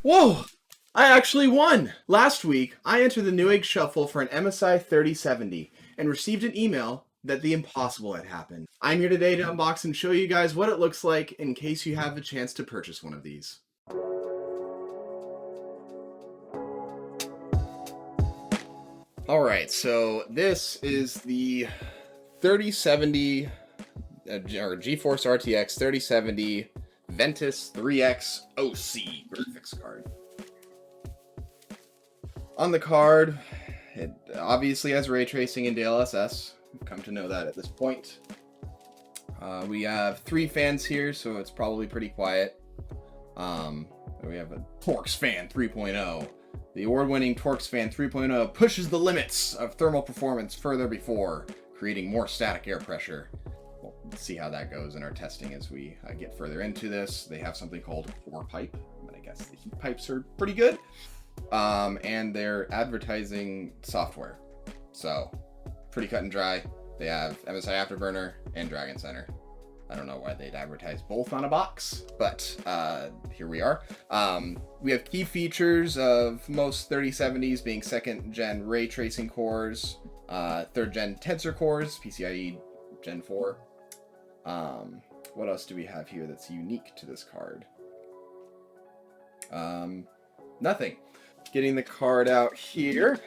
Whoa! I actually won! Last week, I entered the Newegg Shuffle for an MSI 3070 and received an email that the impossible had happened. I'm here today to unbox and show you guys what it looks like in case you have a chance to purchase one of these. Alright, so this is the 3070 or GeForce RTX 3070 Ventus 3X OC graphics card. On the card, it obviously has ray tracing and DLSS. We've come to know that at this point. We have 3 fans here, so it's probably pretty quiet. We have a Torx Fan 3.0. The award-winning Torx Fan 3.0 pushes the limits of thermal performance further before, creating more static air pressure. We'll see how that goes in our testing as we get further into this. They have something called core pipe, but I guess the heat pipes are pretty good. And their advertising software. So, pretty cut and dry. They have MSI Afterburner and Dragon Center. I don't know why they'd advertise both on a box, but here we are. We have key features of most 3070s being 2nd gen ray tracing cores, 3rd gen tensor cores, PCIe Gen 4. What else do we have here that's unique to this card? Nothing. Getting the card out here.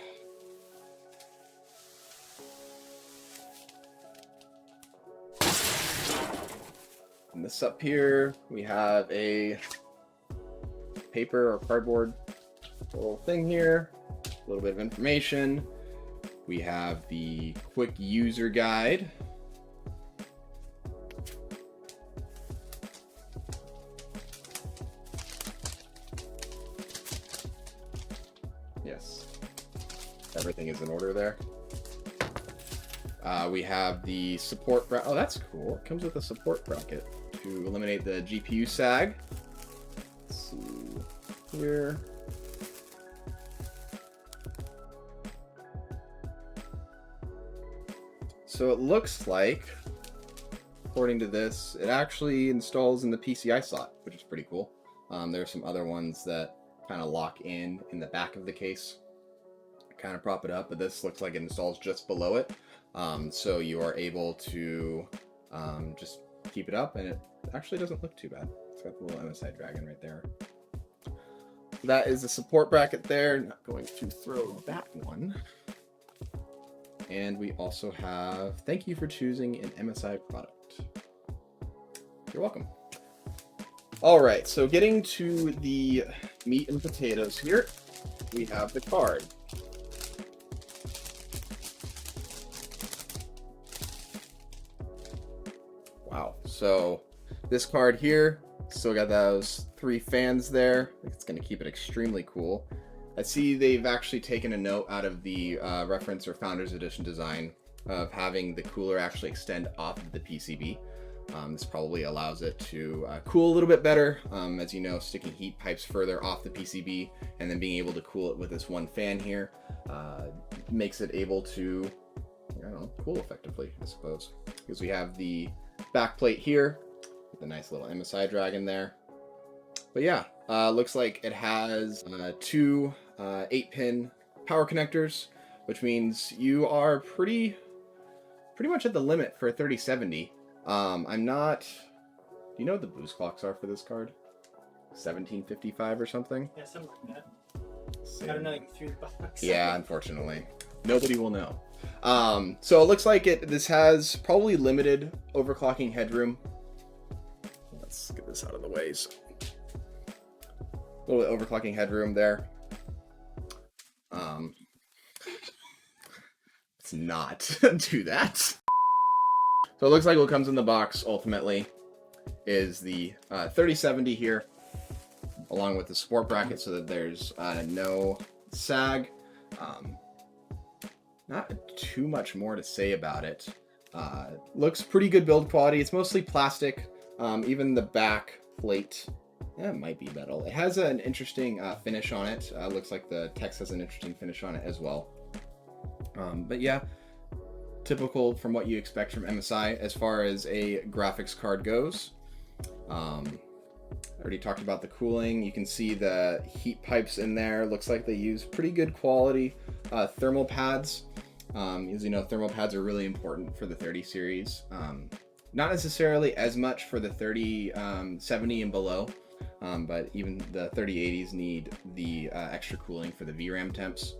And this up here, we have a paper or cardboard little thing here. A little bit of information. We have the quick user guide. Yes, everything is in order there. We have the support bracket. Oh, that's cool. It comes with a support bracket to eliminate the GPU sag. Let's see here. So it looks like, according to this, it actually installs in the PCI slot, which is pretty cool. There are some other ones that kind of lock in the back of the case, kind of prop it up, but this looks like it installs just below it. So you are able to just keep it up, and it actually doesn't look too bad. It's got the little MSI Dragon right there. That is the support bracket there. Not going to throw that one. And we also have, thank you for choosing an MSI product. You're welcome. All right, so getting to the meat and potatoes here, we have the card. Wow, so this card here, still got those 3 fans there. I think it's gonna keep it extremely cool. I see they've actually taken a note out of the reference or Founders Edition design of having the cooler actually extend off of the PCB. This probably allows it to cool a little bit better. As you know, sticking heat pipes further off the PCB and then being able to cool it with this one fan here makes it able to, I don't know, cool effectively, I suppose. Because we have the back plate here with a nice little MSI Dragon there. But yeah, looks like it has 2 8-pin power connectors, which means you are pretty much at the limit for a 3070. I'm not... Do you know what the boost clocks are for this card? 1755 or something? Yeah, something like that. Gotta know you threw the box. Yeah, unfortunately. Nobody will know. So it looks like this has probably limited overclocking headroom. Let's get this out of the way. So, a little bit overclocking headroom there. Let's not do that. So it looks like what comes in the box ultimately is the 3070 here, along with the support bracket, so that there's no sag. Not too much more to say about it. Looks pretty good build quality. It's mostly plastic. Even the back plate, it might be metal. It has an interesting finish on it. Looks like the text has an interesting finish on it as well. But yeah, typical from what you expect from MSI as far as a graphics card goes. already talked about the cooling. You can see the heat pipes in there. Looks like they use pretty good quality thermal pads. As you know, thermal pads are really important for the 30 series. Not necessarily as much for the 3070 and below, but even the 3080s need the extra cooling for the VRAM temps.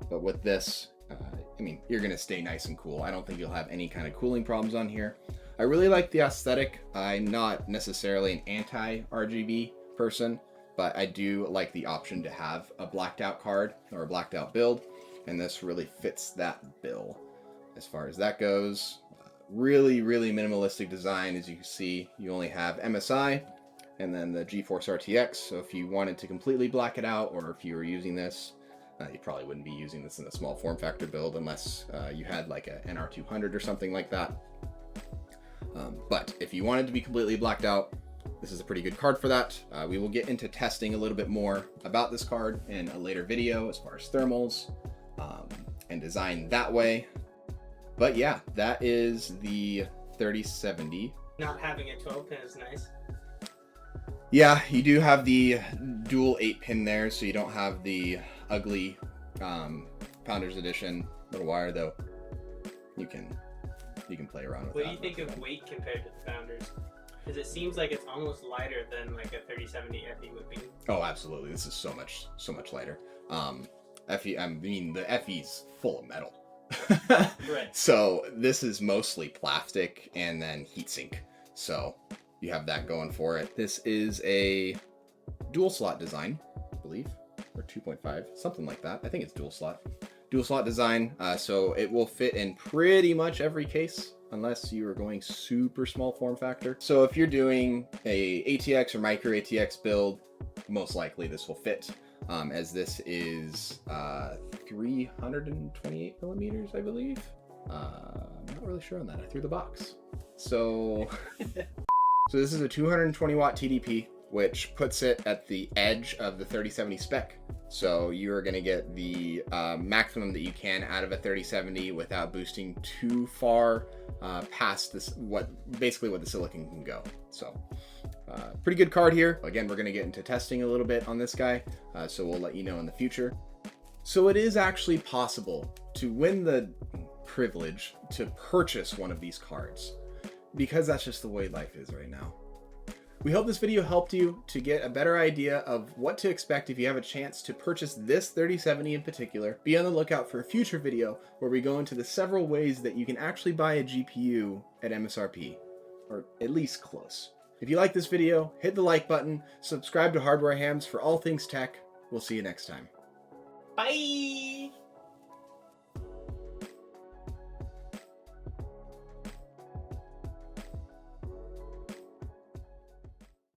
But with this, I mean, you're going to stay nice and cool. I don't think you'll have any kind of cooling problems on here. I really like the aesthetic. I'm not necessarily an anti-RGB person, but I do like the option to have a blacked out card or a blacked out build, and this really fits that bill as far as that goes. Really, really minimalistic design. As you can see, you only have MSI and then the GeForce RTX. So if you wanted to completely black it out, or if you were using this, you probably wouldn't be using this in a small form factor build unless you had like a NR200 or something like that. But if you wanted to be completely blacked out, this is a pretty good card for that. We will get into testing a little bit more about this card in a later video as far as thermals and design that way. But yeah, that is the 3070. Not having a 12 pin is nice. Yeah, you do have the dual 8-pin there, so you don't have the ugly Founders Edition little wire, though. You can play around with that. What do you think of weight compared to the Founders? Because it seems like it's almost lighter than like a 3070 FE would be. Oh, absolutely. This is so much lighter. FE, I mean, the FE's full of metal. Right. So this is mostly plastic and then heatsink. So you have that going for it. This is a dual slot design, I believe, or 2.5, something like that. I think it's dual slot design. So it will fit in pretty much every case unless you are going super small form factor. So if you're doing a ATX or micro ATX build, most likely this will fit. As this is 328 millimeters, I believe. I'm not really sure on that. I threw the box. So this is a 220 watt TDP, which puts it at the edge of the 3070 spec. So you are going to get the maximum that you can out of a 3070 without boosting too far past this, basically what the silicon can go. So pretty good card here. Again, we're going to get into testing a little bit on this guy, so we'll let you know in the future. So it is actually possible to win the privilege to purchase one of these cards, because that's just the way life is right now. We hope this video helped you to get a better idea of what to expect if you have a chance to purchase this 3070 in particular. Be on the lookout for a future video where we go into the several ways that you can actually buy a GPU at MSRP, or at least close. If you like this video, hit the like button, subscribe to Hardware Hams for all things tech. We'll see you next time. Bye!